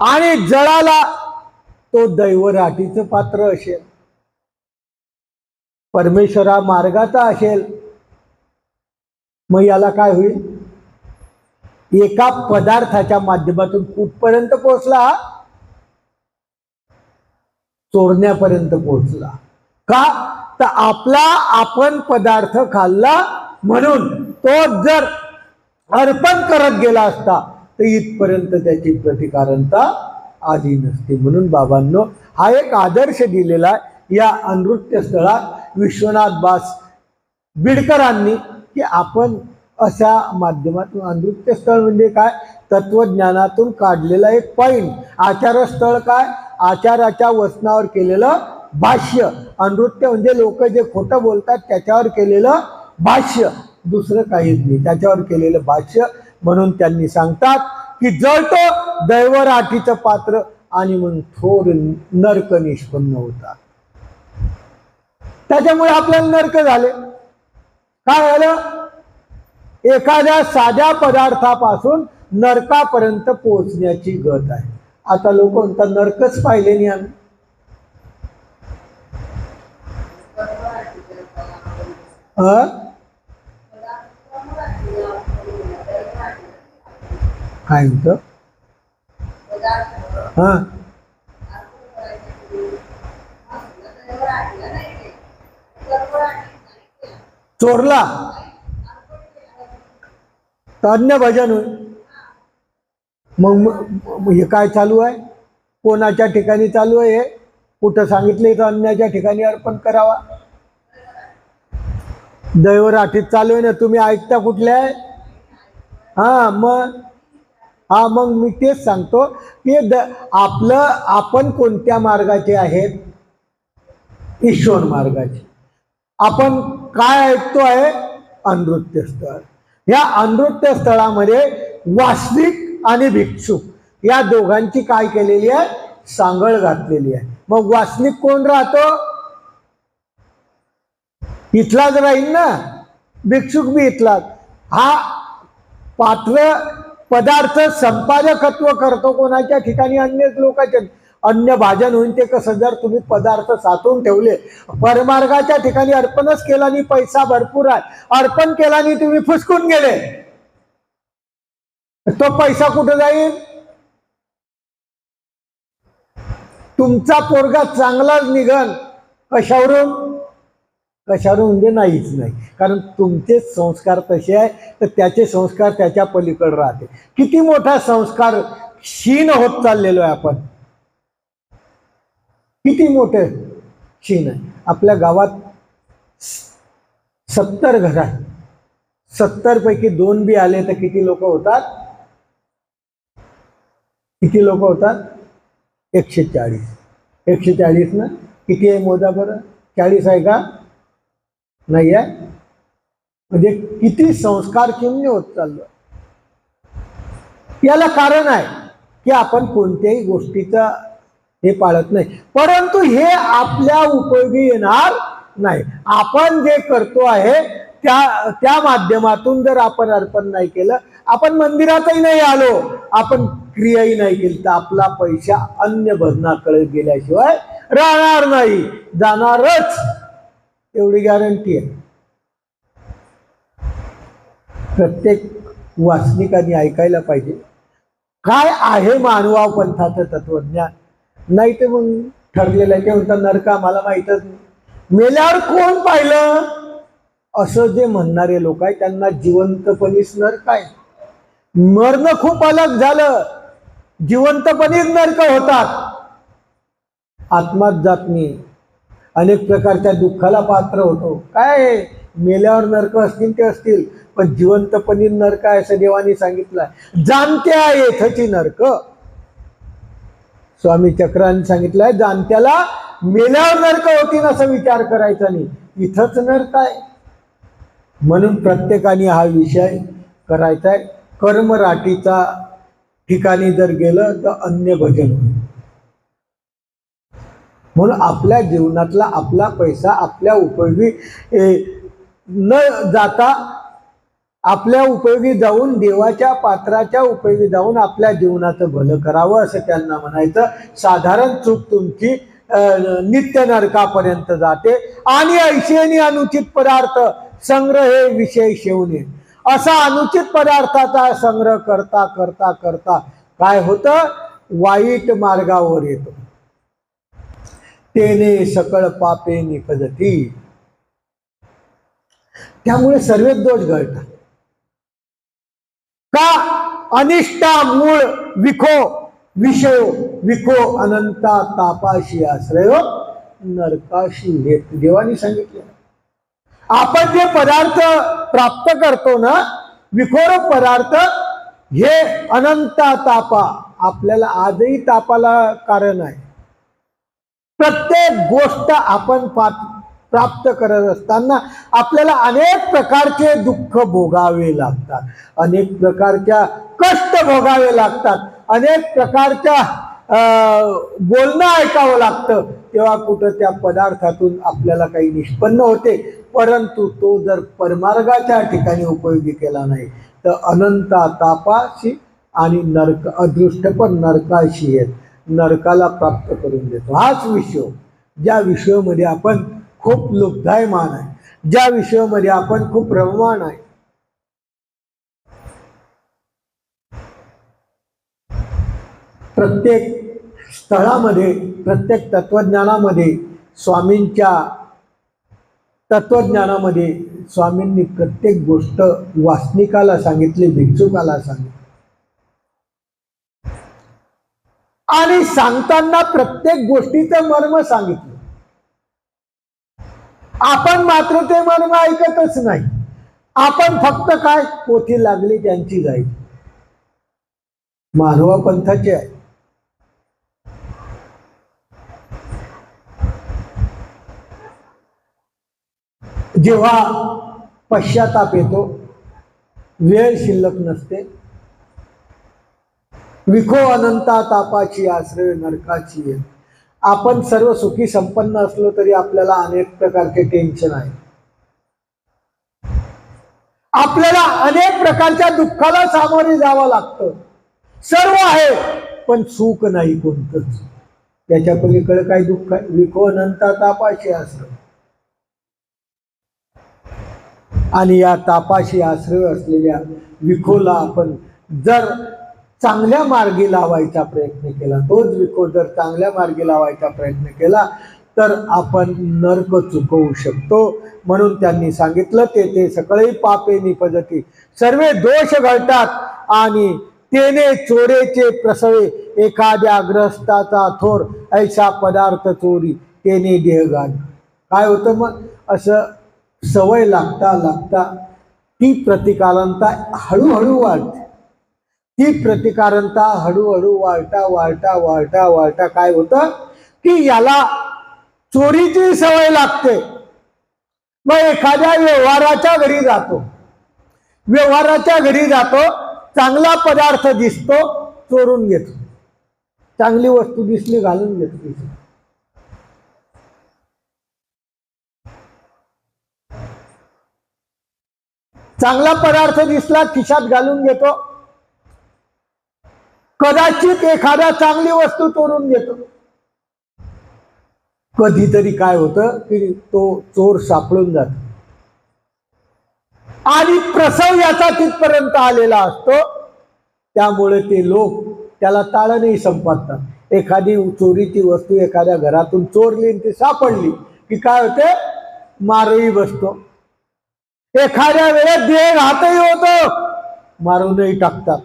आणि जळाला तो दैवराटीचं पात्र असेल, परमेश्वरा मार्गाचा असेल. मग याला काय होईल, एका पदार्थाच्या माध्यमातून कुठपर्यंत पोहोचला, चोरण्यापर्यंत पोहोचला. का तर आपण पदार्थ खाल्ला म्हणून तो जर अर्पण करत गेला असता तर इथपर्यंत त्याची प्रतिकारता आली नसते. म्हणून बाबांनो, हा एक आदर्श दिलेला या अनृत्य स्थळात विश्वनाथ बास बिडकरांनी, की आपण अशा माध्यमातून, अनृत्य स्थळ म्हणजे काय, तत्वज्ञानातून काढलेला एक पॉइंट. आचारस्थळ काय, आचाराच्या वचनावर केलेलं भाष्य. अनृत्य म्हणजे लोक जे खोटं बोलतात त्याच्यावर केलेलं भाष्य, दुसरं काहीच नाही, त्याच्यावर केलेलं भाष्य. म्हणून त्यांनी सांगतात की जळतो दैवराठीचं पात्र आणि मग थोर नरक निष्पन्न होतात. त्याच्यामुळे आपल्याला नरक झाले. काय झालं, एखाद्या साध्या पदार्थापासून नरकापर्यंत पोहोचण्याची गत आहे. आता लोक म्हणतात नरकच पाहिले नाही आम्ही. काय म्हणतो, चोरला तर अन्य भजन होईल. मग हे काय चालू आहे? कोणाच्या ठिकाणी चालू आहे हे? कुठं सांगितले तर अन्याच्या ठिकाणी अर्पण करावा? दैवराठीत चालू आहे ना, तुम्ही ऐकता कुठल्या आहे? मग मी तेच सांगतो की आपण कोणत्या मार्गाचे आहेत? ईश्वर मार्गाचे. आपण काय ऐकतो आहे? अनृत्य स्थळ. या अनृत्य स्थळामध्ये वास्तविक आणि भिक्षुक या दोघांची काय केलेली आहे? सांगळ घातलेली आहे. मग वासनिक कोण राहतो? इथलाच राहील ना, भिक्षुक बी इथलाच. हा पात्र पदार्थ संपादकत्व करतो कोणाच्या ठिकाणी? अन्य लोकांच्या. अन्य भाजन होईल ते कसं? जर तुम्ही पदार्थ साठवून ठेवले, परमार्गाच्या ठिकाणी अर्पणच केला नाही, पैसा भरपूर आहे, अर्पण केला नाही, तुम्ही फुसकून गेले, तो पैसा कुठे जाईल? तुमचा पोरगा चांगलाच निघल. कशावरून? म्हणजे नाहीच नाही. कारण तुमचे संस्कार तसे आहे, तर त्याचे संस्कार त्याच्या पलीकडे राहते. किती मोठा संस्कार क्षीण होत चाललेलो आहे आपण. किती मोठे क्षीण आहे. आपल्या गावात 70 घर आहे. 70 पैकी 2 बी आले तर किती लोक होतात? 140. 140 ना? किती आहे मोजा बरं? 40 आहे का? नाही आहे. म्हणजे किती संस्कार शून्य होत चाललं. याला कारण आहे की आपण कोणत्याही गोष्टीचा हे पाळत नाही, परंतु हे आपल्या उपयोगी येणार नाही. आपण जे करतो आहे त्या माध्यमातून जर आपण अर्पण नाही केलं, आपण मंदिरातही नाही आलो, आपण क्रियाही नाही केली, तर आपला पैसा अन्य भजनाकडे गेल्याशिवाय राहणार नाही, जाणारच, एवढी गॅरंटी आहे. प्रत्येक वाचनिकांनी ऐकायला पाहिजे काय आहे मानवा पंथाचं तत्वज्ञान. नाही तर मग ठरलेलं आहे, ते म्हणतात नरक आम्हाला माहीतच नाही, मेल्यावर कोण पाहिलं, असं जे म्हणणारे लोक आहेत त्यांना जिवंतपणीच नरक आहे. मरणं खूप अलग झालं, जिवंतपणीच नरक होतात. आत्माच जात नाही, अनेक प्रकारच्या दुःखाला पात्र होतो. काय मेल्यावर नरक असतील ते असतील, पण जिवंतपणी नरक आहे असं देवानी सांगितलंय. जाणत्या येथची नरक, स्वामी चक्रांनी सांगितलंय, जाणत्याला मेल्यावर नरक होतील असं विचार करायचा नाही, इथंच नरक आहे. म्हणून प्रत्येकाने हा विषय करायचा आहे. कर्मराटीचा ठिकाणी जर गेलं तर अन्य भजन होईल. म्हणून आपल्या जीवनातला आपला पैसा आपल्या उपयोगी न जाता आपल्या उपयोगी जाऊन, देवाच्या पात्राच्या उपयोगी जाऊन आपल्या जीवनाचं भलं करावं असं त्यांना म्हणायचं. साधारण चूक तुमची नित्य नरकापर्यंत जाते. आणि ऐशेनी अनुचित पदार्थ संग्रह हे विषय शेवणे, असा अनुचित पदार्थाचा संग्रह करता करता करता काय होतं? वाईट मार्गावर येतो. तेने सकळ पापे निपजती. त्यामुळे सर्वच दोष घडतात. का? अनिष्टा मूळ विखो विषयो विखो अनंता तापाशी आश्रयो नरकाशी हेतू. देवानी सांगितलं, आपण जे पदार्थ प्राप्त करतो ना, विखोर पदार्थ, हे अनंता तापा, आपल्याला आजही तापाला कारण आहे. प्रत्येक गोष्ट आपण प्राप्त करत असताना आपल्याला अनेक प्रकारचे दुःख भोगावे लागतात, अनेक प्रकारच्या कष्ट भोगावे लागतात, अनेक प्रकारच्या बोलणं ऐकावं लागतं. तेव्हा कुठं त्या पदार्थातून आपल्याला काही निष्पन्न होते. परंतु तो जर परमार्गाच्या ठिकाणी उपयोगी केला नाही तर अनंता तापाशी आणि नरक, अदृष्ट पण नरकाशी येत, नरकाला प्राप्त करून देतो. हाच विषय, ज्या विषयामध्ये आपण खूप लुब्धायमान आहे, ज्या विषयामध्ये आपण खूप रममाण आहे. प्रत्येक स्थळामध्ये, प्रत्येक तत्वज्ञानामध्ये, स्वामींच्या तत्वज्ञानामध्ये स्वामींनी प्रत्येक गोष्ट वासनिकाला सांगितली, भिक्षुकाला सांगितली. आणि सांगताना प्रत्येक गोष्टीचं मर्म सांगितलं. आपण मात्र ते मर्म ऐकतच नाही. आपण फक्त काय पोथी लागली त्यांची जाईल. मानवा पंथाचे आहे. जेव्हा पश्चाताप येतो, वेळ शिल्लक नसते, विखो अनंता तापाची आश्रय नरकाची आहे. आपण सर्व सुखी संपन्न असलो तरी आपल्याला अनेक प्रकारचे टेन्शन आहे. आपल्याला अनेक प्रकारच्या दुःखाला सामोरे जावं लागतं. सर्व आहे पण सुख नाही कोणतंच. त्याच्या पलीकडे काय दुःख आहे? विखो अनंता तापाची आश्रय. आणि या तापाशी आश्रय असलेल्या विखोला आपण जर चांगल्या मार्गी लावायचा प्रयत्न केला, तोच विखो जर चांगल्या मार्गी लावायचा प्रयत्न केला तर आपण नरक चुकवू शकतो. म्हणून त्यांनी सांगितलं ते सगळे पापे निपजती, सर्वे दोष घडतात आणि तेने चोरेचे प्रसवे, एखाद्या ग्रस्ताचा थोर, ऐसा पदार्थ चोरी तेने देहगान. काय होतं मग? असं सवय लागता लागता ती प्रतिकारांता हळूहळू वाढते. ती प्रतिकारांता हळूहळू वाढता काय होतं की याला चोरीची सवय लागते. मग एखाद्या व्यवहाराच्या घरी जातो, चांगला पदार्थ दिसतो, चोरून घेतो. चांगली वस्तू दिसली, घालून घेतो. चांगला पदार्थ दिसला, खिशात घालून घेतो. कदाचित एखाद्या चांगली वस्तू चोरून घेतो. कधीतरी काय होतं की तो चोर सापडून जातो आणि प्रसव याचा तिथपर्यंत आलेला असतो. त्यामुळे ते लोक त्याला ताळणही संपादतात. एखादी चोरीची वस्तू एखाद्या घरातून चोरली आणि ती सापडली की काय होते? मारही बसतो. एखाद्या वेळेस देहघातही होतो, मारूनही टाकतात,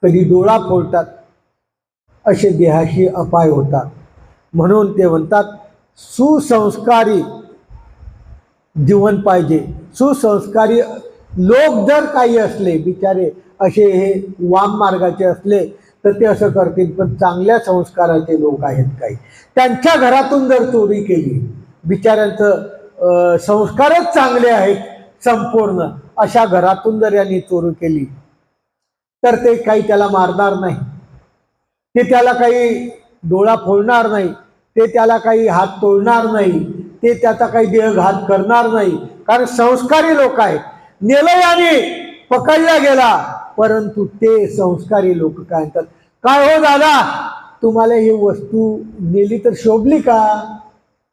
कधी डोळा फोडतात. असे देहाशी अपाय होतात. म्हणून ते म्हणतात सुसंस्कारी जीवन पाहिजे. सुसंस्कारी लोक जर काही असले, बिचारे असे हे वाम मार्गाचे असले तर ते असं करतील. पण चांगल्या संस्काराचे लोक आहेत काही, त्यांच्या घरातून जर चोरी केली, बिचाऱ्यांचं संस्कारच चांगले आहेत संपूर्ण, अशा घरातून जर यांनी चोरी केली तर ते काही त्याला मारणार नाही, ते त्याला काही डोळा फोडणार नाही, ते त्याला काही हात तोडणार नाही, ते त्याचा काही देहघात करणार नाही. कारण संस्कारी लोक आहेत. नेलं याने, पकडला गेला, परंतु ते संस्कारी लोक काय म्हणतात, काय हो दादा, तुम्हाला ही वस्तू नेली तर शोभली का?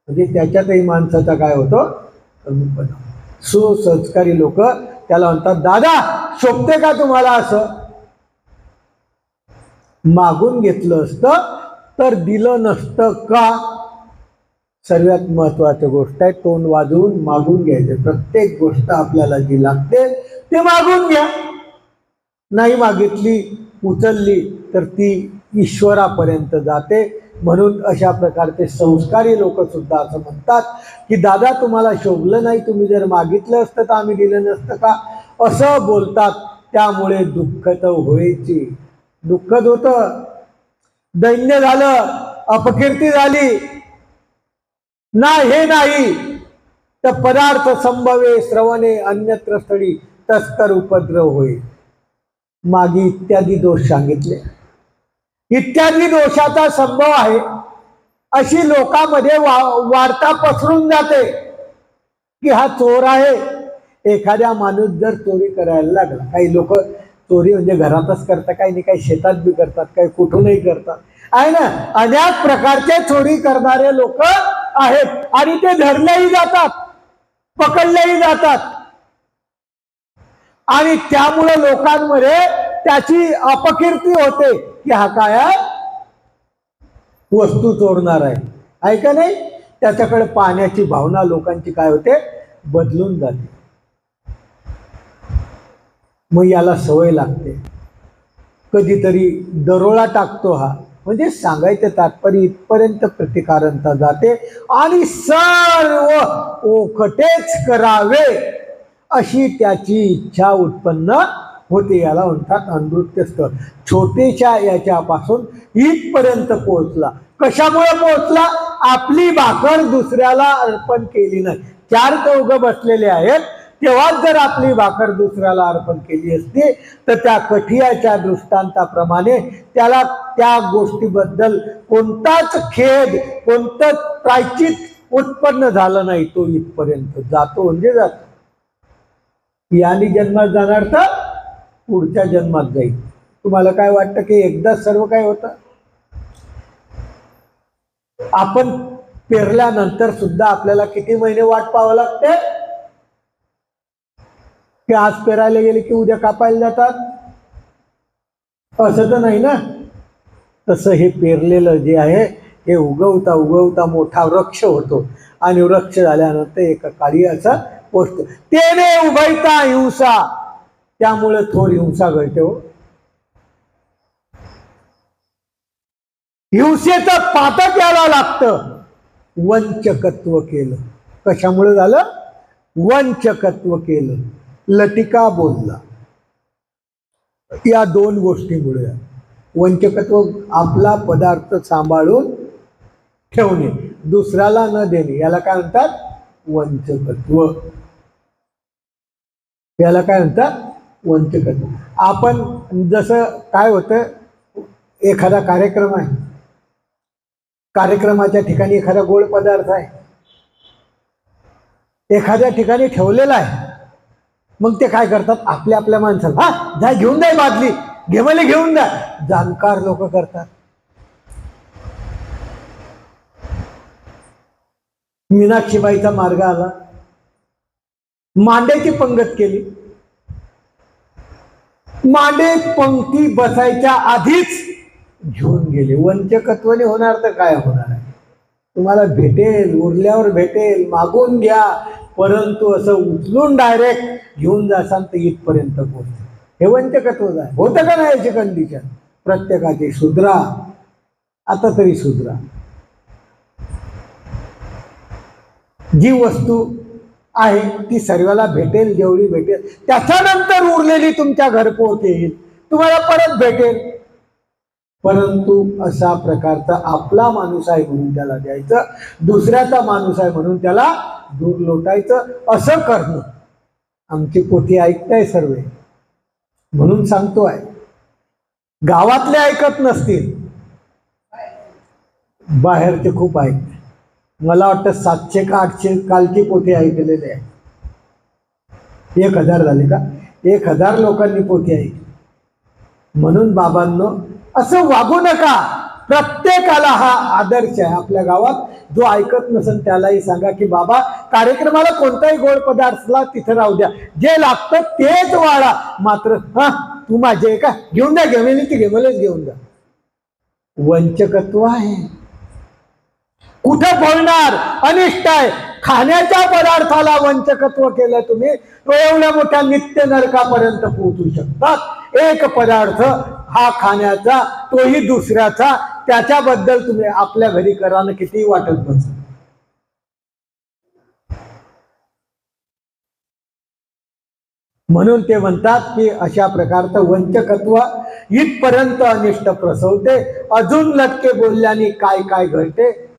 म्हणजे त्याच्यातही माणसाचा काय होतो? कमीपणा. सुसंस्कारी लोक त्याला म्हणतात, दादा शोभते का तुम्हाला? असं मागून घेतलं असतं तर दिलं नसतं का? सर्वात महत्वाची गोष्ट आहे, तोंड वाजवून मागून घ्यायचं. प्रत्येक गोष्ट आपल्याला जी लागते ते मागून घ्या. नाही मागितली, उचलली तर ती ईश्वरापर्यंत जाते. म्हणून अशा प्रकारचे संस्कारी लोक सुद्धा असं म्हणतात की दादा तुम्हाला शोभलं नाही, तुम्ही जर मागितलं असतं तर आम्ही दिलं नसतं का? असं बोलतात. त्यामुळे दुःख तर व्हायची, दुःखद होतं. दैन्य झालं, अपकीर्ती झाली ना, हे नाही तर पदार्थ संभवे श्रवणे अन्यत्र स्थळी तस्कर उपद्रव होईल. मागे इत्यादी दोष सांगितले. इत्यादी दोषाचा संभव आहे. अशी लोकांमध्ये वार्ता पसरून जाते की हा चोर आहे. एखाद्या माणूस जर चोरी करायला लागला, काही लोक चोरी म्हणजे घरातच करतात, काही नाही, काही शेतात बी करतात, काही कुठूनही करतात, आहे ना. अनेक प्रकारचे चोरी करणारे लोक आहेत आणि ते धरलेही जातात, पकडलेही जातात. आणि त्यामुळे लोकांमध्ये त्याची अपकीर्ती होते की हा काय वस्तू चोरणार आहे का नाही. त्याच्याकडे पाहण्याची भावना लोकांची काय होते? बदलून जाते. मग याला सवय लागते. कधीतरी दरोळा टाकतो हा, म्हणजे सांगायचं तात्पर्य इथपर्यंत प्रतिकारंता जाते आणि सर्व ओखटेच करावे अशी त्याची इच्छा उत्पन्न होते. याला म्हणतात अनृत्यस्थ. छोटेशा याच्यापासून इथपर्यंत पोहोचला. कशामुळे पोहोचला? आपली भाकर दुसऱ्याला अर्पण केली नाही. चार चौघ बसलेले आहेत, तेव्हाच जर आपली भाकर दुसऱ्याला अर्पण केली असती तर त्या कठियाच्या दृष्टांताप्रमाणे त्याला त्या गोष्टीबद्दल कोणताच खेद, कोणतंच प्रायचित उत्पन्न झालं नाही. तो इथपर्यंत जातो म्हणजे जातो. यानी जन्मात जाणार तर पुढच्या जन्मात जाईल. तुम्हाला काय वाटतं की एकदाच सर्व काय होतं? आपण पेरल्यानंतर सुद्धा आपल्याला किती महिने वाट पाहावं लागते? की आज पेरायला गेले की उद्या कापायला जातात असं तर नाही ना. तसं हे पेरलेलं जे आहे हे उगवता उगवता मोठा वृक्ष होतो आणि वृक्ष झाल्यानंतर एका काळी असा पोचतो. तेने उभयता हिंसा, त्यामुळे थोर हिंसा घडते हो. हिंसेचं पातक याला लागतं. वंचकत्व केलं. कशामुळे झालं? वंचकत्व केलं. लटिका बोलला. या दोन गोष्टीमुळे वंचकत्व, आपला पदार्थ सांभाळून ठेवणे, दुसऱ्याला न देणे, याला काय म्हणतात? वंचकत्व. याला काय म्हणतात? वंचकत्व. आपण जसं काय होतं, एखादा कार्यक्रम आहे, कार्यक्रमाच्या ठिकाणी एखादा गोड पदार्थ आहे, एखाद्या ठिकाणी ठेवलेला आहे. मग ते काय करतात? आपल्या आपल्या माणसाला, हा जा घेऊन जाय बादली, घेमले घेऊन जा. जाणकार लोक करतात. मीनाक्षीबाईचा मार्ग आला, मांड्याची पंगत केली. मांडे पंक्ती बसायच्या आधीच घेऊन गेले. वंचकत्वाने होणार तर काय होणार आहे? तुम्हाला भेटेल, उरल्यावर भेटेल, मागून घ्या, परंतु असं उचलून डायरेक्ट घेऊन जासान तर इथपर्यंत पोहोचते. हे वंचकत्व आहे. होतं का नाही याची कंडिशन? प्रत्येकाची सुधरा, आता तरी सुधरा. जी वस्तू आहे ती सर्वाला भेटेल, जेवढी भेटेल त्याच्यानंतर उरलेली तुमच्या घरपोच येईल, तुम्हाला परत भेटेल. परंतु अशा प्रकारचा आपला माणूस आहे म्हणून त्याला द्यायचं, दुसऱ्याचा माणूस आहे म्हणून त्याला दूर लोटायचं, असं करणं. आमची पोथी ऐकताय सर्व, म्हणून सांगतोय. गावातले ऐकत नसतील, बाहेरचे खूप ऐकते. मला वाटतं 700 का 800 कालची पोथी ऐकलेली आहे. 1000 झाले का? 1000 लोकांनी पोथी ऐकली. म्हणून बाबांनो, असं वागू नका. प्रत्येकाला हा आदर्श आहे. आपल्या गावात जो ऐकत नसेल त्यालाही सांगा की बाबा, कार्यक्रमाला कोणताही गोड पदार्थला तिथं राहू द्या, जे लागतं तेच वाढा, मात्र हा तू माझे का घेऊन द्या, घेमेली ती घेमलेच घेऊन जा. वंचकत्व आहे. कुठं बोलणार? अनिष्ट आहे. खाण्याच्या पदार्थाला वंचकत्व केलं तुम्ही, तो एवढ्या मोठ्या नित्य नरकापर्यंत पोहोचू शकतात. एक पदार्थ हा खाण्याचा, तोही दुसऱ्याचा, त्याच्याबद्दल तुम्ही आपल्या घरी करा ना, किती वाटत बस. म्हणून ते म्हणतात की अशा प्रकारचं वंचकत्व इथपर्यंत अनिष्ट प्रसवते. अजून लटके बोलल्याने काय काय घडते